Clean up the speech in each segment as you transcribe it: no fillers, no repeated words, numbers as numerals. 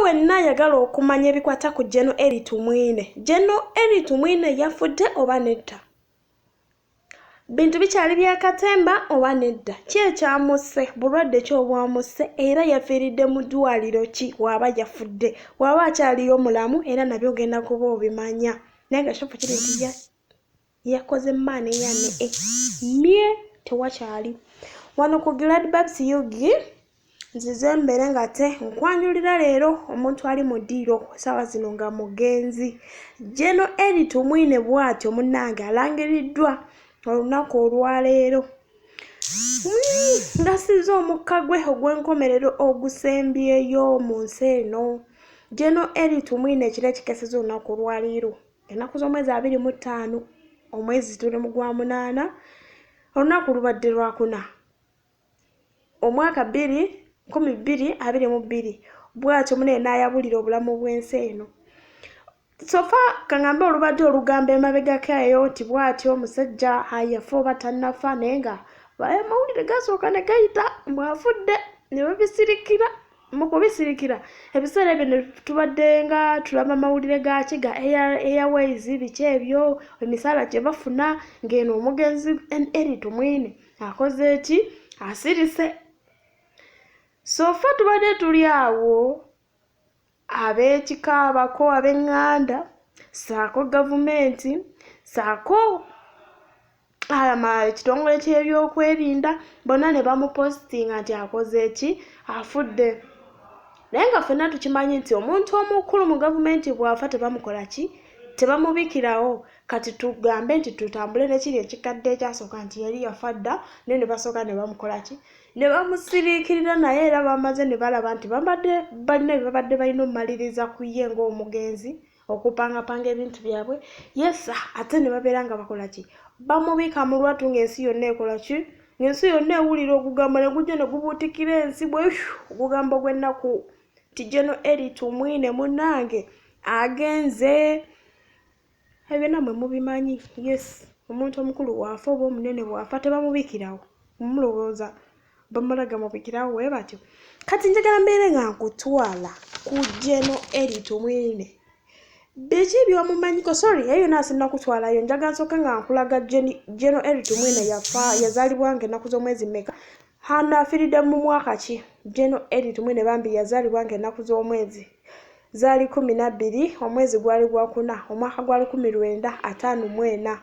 wenna ayagala okumanya ebikwata ku Gen.Elly Tumwine. Gen.Elly Tumwine yafudde oba nedda? Bintu bikyali bya katemba oba nedda? Ki ekyamusse? Bulwadde ki obwamusse? Era yafiiridde mu ddwaliro ki waba yafudde? Waba akyaliyo mulamu era nabyo ogenda kuba obimanya. Naye nga kituufu kiri nti yakoze maani yane mye tewakyali. Wano ku Gladybabz yugi nzize mbere nga te nkwanjulira leero omuntu ali mu ddiiro essaawa zino nga mugenzi. Gen.Elly Tumwine bw'atyo munnange alangiriddwa olunaku olwaleero ng'assizza omukka gwe ogw'enkomerero ogusembyeyo mu nsi eno. Gen.Elly Tumwine ekiro ekikeseza olunaku olwaleero ennaku z'omwezi 25 omwezi tuli mu gwa 8 olunaku lubadde lwakuna omwaka 2022 bw'atyo munene n'ayabulira obulamu bw'ensi eno. Sofa kangambe olubadde olugamba emabegakayo nti bw'atyo omusajja yafa oba tannafa naye nga amawulire gasooka ne gayita bw'afudde ne babisirikira. Mu kubisirikira ebiseera ebyo tubadde nga tulaba amawulire gaaki ga Airways biki ebyo emisaala gye bafuna ng'eno omugenzi Elly Tumwine akoze eki? Asirise. Sofa tubadde tuli awo ab'ekikaabako ab'eŋŋanda saako gavumenti saako ekitongole ky'ebyokwerinda bonna ne bamupositinga nti akoze eki? Afudde. Naye nga ffenna tukimanyi nti omuntu omukulu mu gavumenti bw'afa tebamukola ki? Tebamubikirawo. Kati tugambe nti tutambule nekiri ekikadde ekyasooka nti yali yafa dda naye ne basooka ne bamukola ki? Ne bamusiriikirira naye era bamaze ne balaba nti balina babadde balina omumaliriza ku ye ng'omugenzi okupangapanga ebintu byabwe. Yes, ate ne babeera nga bakola ki? Bamubika mu lwatu ng'ensi yonna ekola ki? Ng'ensi yonna ewulira ogugamba ne gujja ne gubuutikira ensi bwe ogugambo gw'ennaku ti Gen.Elly Tumwine munnange agenze. Ebyo nammwe mubimanyi. Yes, omuntu omukulu bw'afa oba omunene bw'afa tebamubikirawo. Mumulowooza bamulaga mubikirawo bwe batyo. Kati njagala mbeere nga nkutwala ku Gen.Elly Tumwine. Biki by'omumanyiko? Sorry, eyo nasinna kutwalayo. Njagala nsooke nga nkulaga Gen.Elly Tumwine yafa yazaalibwa ng'ennaku z'omwezi mmeka? Hano afiiridde mu mwaka ki? Gen.Elly Tumwine bambi yazaalibwa ng'ennaku z'omwezi zaali 12 omwezi gwali gwa 4 omwaka gwali 1954.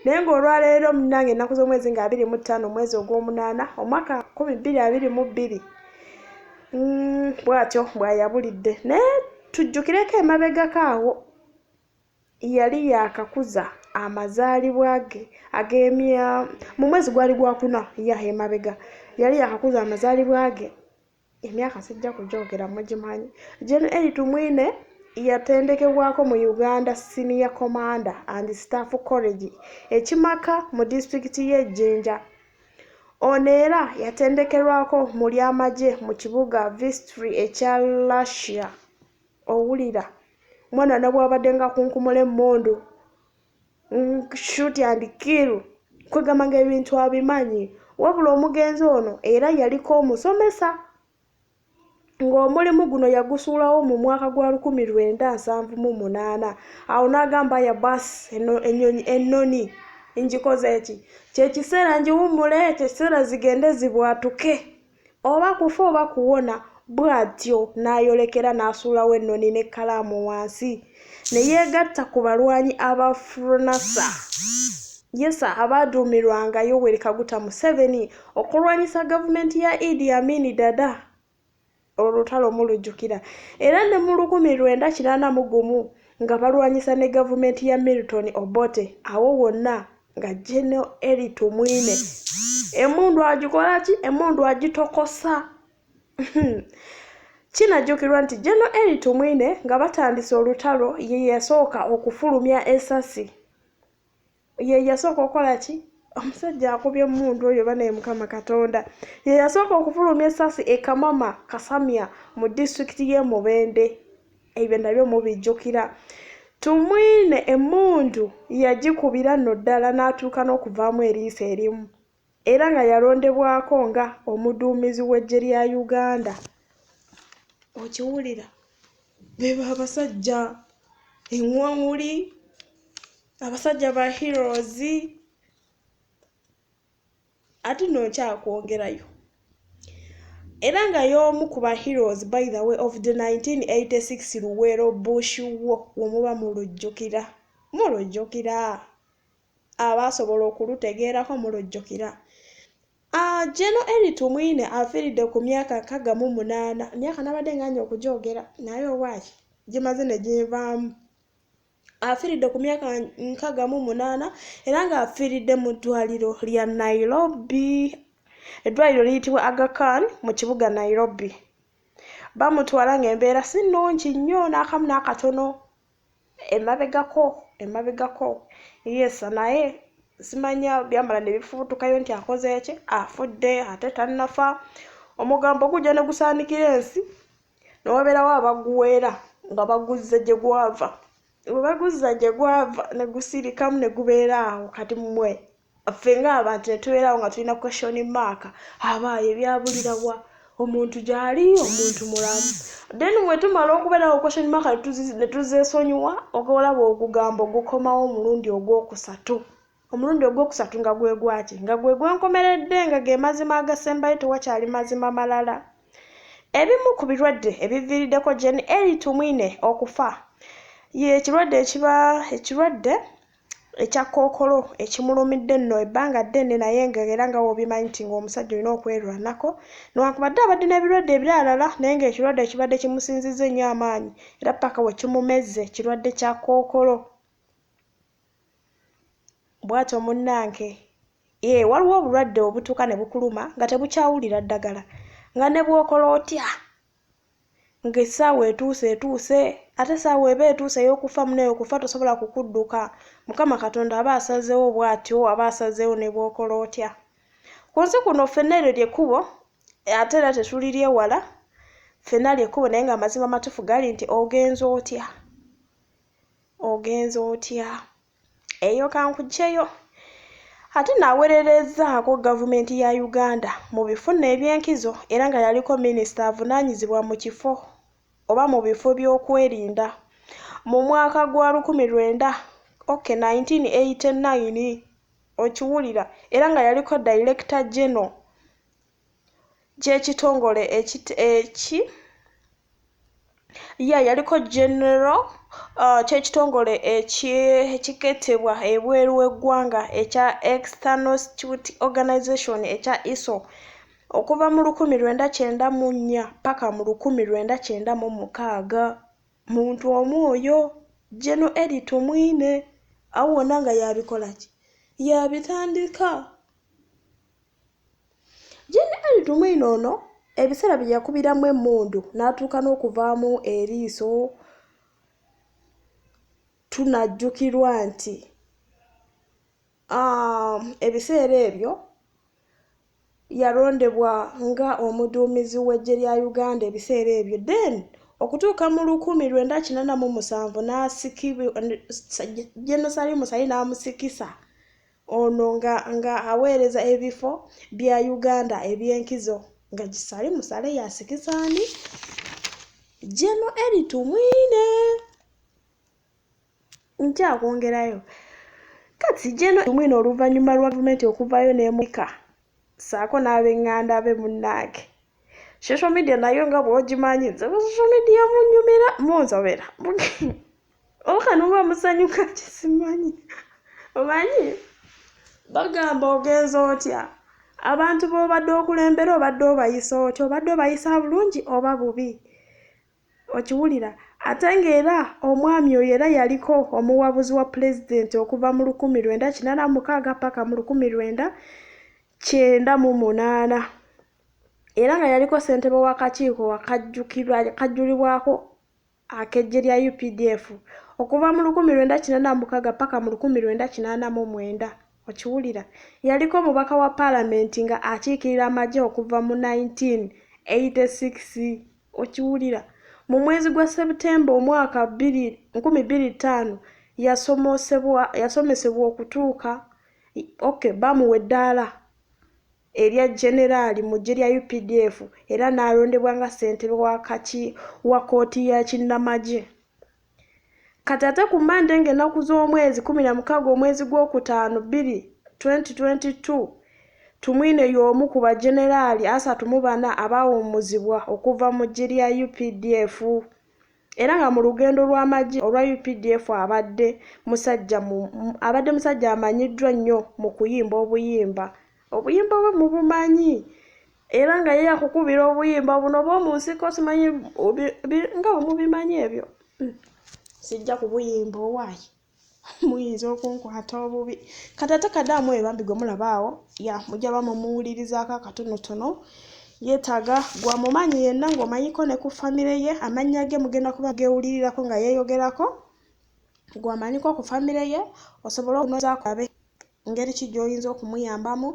Naye ng'olwaleero munnange ennaku z'omwezi nga 25 omwezi ogw'omunaana omwaka 2022 bw'atyo bw'ayabulidde. Naye tujjukireko emabegako awo yali yakakuza amazaalibwa ge mu mwezi gwali gwa 4 emabega yali yakakuza amazaalibwa ge emyaka sijja kugyogera mugimanyi. Gen.Elly Tumwine yatendekebwako mu Uganda Senior Commander and Staff College ekimaka mu disitulikiti y'Ejjinja. Ono era yatendekerwako mu lyamagye mu kibuga Vistry ekya Lacia. Owulira mwana ne bw'abadde nga kunkumula emmundu shoot and kill kwegamba ng'ebintu abimanyi. Wabula omugenzi ono era yaliko omusomesa ng'omulimu guno yagusuulawo mu mwaka gwa 1978. Awo n'agamba ya basi ennyonyi ennoni njikoze eki kyekiseera njiwummule ekiseera zigende zibwatuke oba kufa oba kuwona. Bw'atyo n'ayolekera n'asuulawo ennoni n'ekkalaamu wansi ne yeegatta ku balwanyi abafronasa. Yes, abaaduumirwanga Yoweri Kaguta Museveni okulwanyisa gavumenti ya Idi Amin Dada olutalo mulujjukira. Era ne mu 1981 nga balwanyisa ne gavumenti ya Milton Obote awo wonna nga Gen.Elly Tumwine emundu agikola ki? Emundu agitokosa. Kinajjukirwa nti Gen.Elly Tumwine nga batandise olutalo yeyasoka okufulumya esaasi. Yeyasooka okola ki? Omusajja akubye emundu oyo banaye Mukama Katonda. Yeyasooka okufulumya esaasi ekamama kasambya mu disitulikiti y'e Mubende. Ebyo nabyo mubijjukira. Tumwine emundu yajikubira nno ddala natuka n'okuvamu eliso elimu. Era nga yalondebwako nga omuduumizi w'eggye lya Uganda. Okiwulira? beba abasajja enwamuli, abasajja ba heroes. Ate nokyakwongerayo era nga y'omu ku ba heroes by the way of the 1986 Luweero Bush War womuba mulujjukira abasobola okulutegeerako mulujjukira. Gen.Elly Tumwine afiiridde ku myaka 68. Myaka nabadde nganya okugyogera naye owaki gimaze ne ginvaamu. Afiiridde ku myaka 68 era ng'afiiridde mu ddwaliro lya Nairobi. Eddwaliro liyitibwa Aga Khan mu kibuga Nairobi. Bamutwala ng'embeera si nnungi nnyo, n'akamu n'akatono emabegako. Yes, naye simanya byamala ne bifuutukayo nti akoze eki, afudde ate tannafa. Omugambo gujja ne gusaanikira ensi n'obeerawo abaguweera nga baguzza gye gwava. Bwe baguzza gye gwava ne gusirikamu ne gubeera awo. Kati mmwe ffe ng'abantu ne tubeerawo nga tulina question mark. Abaaye ebyabulirawa omuntu gy'ali, omuntu mulamu. Then bwe tumala okubeerawo question mark ne tuzeesonyiwa, olaba ogugambo gukomawo omulundi ogwokusatu. Omulundi ogwokusatu nga gwe gwaki? Nga gwe gwenkomeredde nga ge mazima agasembayo, tewakyali mazima malala. Ebimu ku birwadde ebiviiriddeko Gen.Elly Tumwine okufa ekirwadde ekya kookolo ekimulumidde nno ebbanga ddene, naye ng'era nga wobimanyi nti ng'omusajja olina okwerwanako. Newankubadde abadde n'ebirwadde ebirala naye ng'ekirwadde ekibadde kimusinzizza ennyo amaanyi era paka we kimumezze ekirwadde kya kookolo. Bw'atyo munnange, waliwo obulwadde obutuuka ne bukuluma nga tebukyawulira ddagala, nga ne bw'okola otya ng'essaawa etuuse, ate essaawa eba etuuse ey'okufa muneyo okufa tosobola kukudduka. Mukama Katonda aba asazeewo bw'atyo, aba asazeewo ne bw'okola otya. Ku nsi kuno ffenna eryo lyekkubo, ate era tetuliryewala. Ffenna lyekkubo naye ng'amazima matuufu gali nti ogenza otya. Eyo kankugyeyo. Ate n'aweererezaako gavumenti ya Uganda mu bifuna eby'enkizo era nga yaliko minisita avunaanyizibwa mu kifo oba mu bifo by'okwerinda mu mwaka gwa 1989 okiwulira, era nga yaliko Director General ky'ekitongole yaliko general ky'ekitongole ekiketebwa ebweru w'eggwanga ekya External Security Organization ekya ISO okuva mu 1994 paka mu 1996. Muntu omwoyo Gen.Elly Tumwine awo wonna nga yabikola ki? Yabitandika. Gen.Elly Tumwine ono ebiseera bye yakubiramu Emundu natuka n'okuvaamu eliso, tunajjukirwa nti ebiseera ebyo yalondebwa nga omuduumizi w'eggye lya Uganda ebiseera ebyo. Then okutuuka mu 1987 n'asikibwa Gen. Musali n'amusikisa ono nga aweereza ebifo bya Uganda eby'enkizo nga Gisali Musale yasikisani Gen.Elly Tumwine. Nkyakwongerayo kati Gen.Elly Tumwine oluvannyuma lwa gavumenti okuvaayo n'emulika saako n'ab'eŋŋanda be munnange. Social media nayo nga bw'ogimanyi, nze social media munnyumira munsobera okanuba musanyuka kisimanyi omanyi bagamba ogenza otya, abantu b'obadde okulembera obadde obayisa otya, obadde obayisa bulungi oba bubi, okiwulira. Ate ng'era omwami oyo era yaliko omuwabuzi wa pulezidenti okuva mu 1986 paka mu 1998 era nga yaliko ssentebe w'akakiiko akajjulibwako ak'eggye lya UPDF okuva mu 1986 paka mu 1989. Okiwulira. Yaliko omubaka wa paalamenti nga akiikirira amagye okuva mu 1986. Okiwulira. Mu mwezi gwa Septemba omwaka 2005 yasomesebwa okutuuka bamuwa eddala erya Gen.Elly mu ggye lya UPDF era n'alondebwa nga ssentebe wa kkooti ya kinnamagye. Kati ate ku Mande ng'ennaku z'omwezi 16 omwezi gw'okutaano 2022 Tumwine y'omu ku ba Gen.Elly 34 abaawummuzibwa okuva mu ggye lya UPDF era nga mu lugendo lw'amagye olwa UPDF abadde musajja amanyiddwa nnyo mu kuyimba obuyimba bwe mubumanyi era nga ye akukubira obuyimba buno bw'omu nsiko simanyi nga mubimanyi ebyo. Sijja kubuyimba owaayi muyinza okunkwata obubi. Kati ate kadaamu eyo bambi gwe mulabaawo mujja bamumuwulirizaako akatonotono yeetaaga gwamumanyi yenna ng'omanyiko ne ku famire ye amannya ge mugenda kuba geewulirirako nga yeeyogerako gwamanyiko ku famire ye osobola okunozaako abe ngeri ki gy'oyinza okumuyambamu.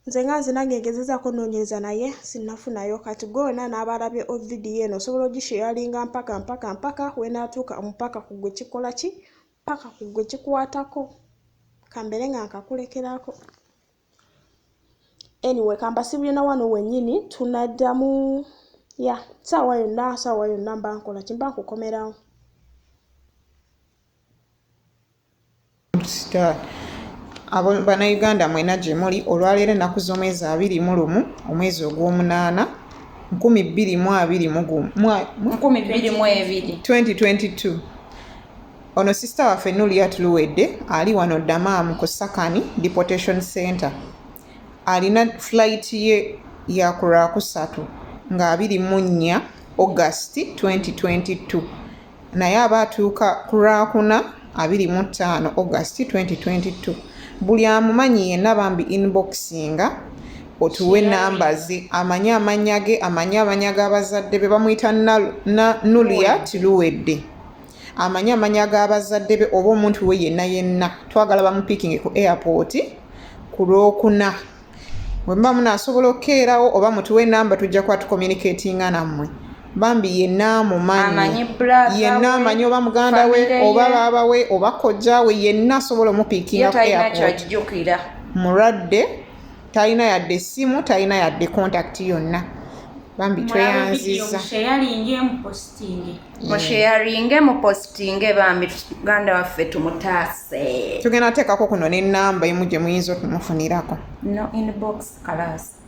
Nze nga nzinange ngezezaako nnoonyereza naye sinnafunayo kati gwe wena n'abalabye vidiyo eno osobola ogisheyalinga mpaka wenaatuuka mpaka ku gwe kikola ki paka ku gwe kikwatako kambere nga nkakulekerako. Anyway kambasibire na wano wennyini tunaddamu saawa yonna mba nkola kimba nkukomerawo. Bannayuganda mwena gye muli olwaleero ennaku z'omwezi 21 omwezi ogw'omunaana 2022 ono sista waffe Nulia tuluwedde ali wano Damam ku Sakani Deportation Center alina flight ye ya ku Lwakusatu nga 24 August 2022 naye aba atuuka ku Lwakuna 25 August 2022. Buli amumanyi yenna bambi inboxinga otuwe namba ze amanye amannya ge amanye amanya g'abazadde be bamuyita Nulia tuluwedde amanye amanya g'abazadde be oba omuntu we yenna twagala bamupikinge ku airport ku Lwokuna bwe mba munaasobola okukeerawo oba mutuwe namba tujja kuba tucommunicatinga nammwe bambi yenna amumanyi yenna amanyi oba muganda we oba baaba we oba kojja we yenna asobola omupikinga ku airport mulwadde talina yadde essimu talina yadde contact yonna bambi tweyanziza musharinge mu postinge bambi ganda waffe tumutaase tugenda teekako kuno n'ennamba emu gye muyinza okumufunirako no inbox class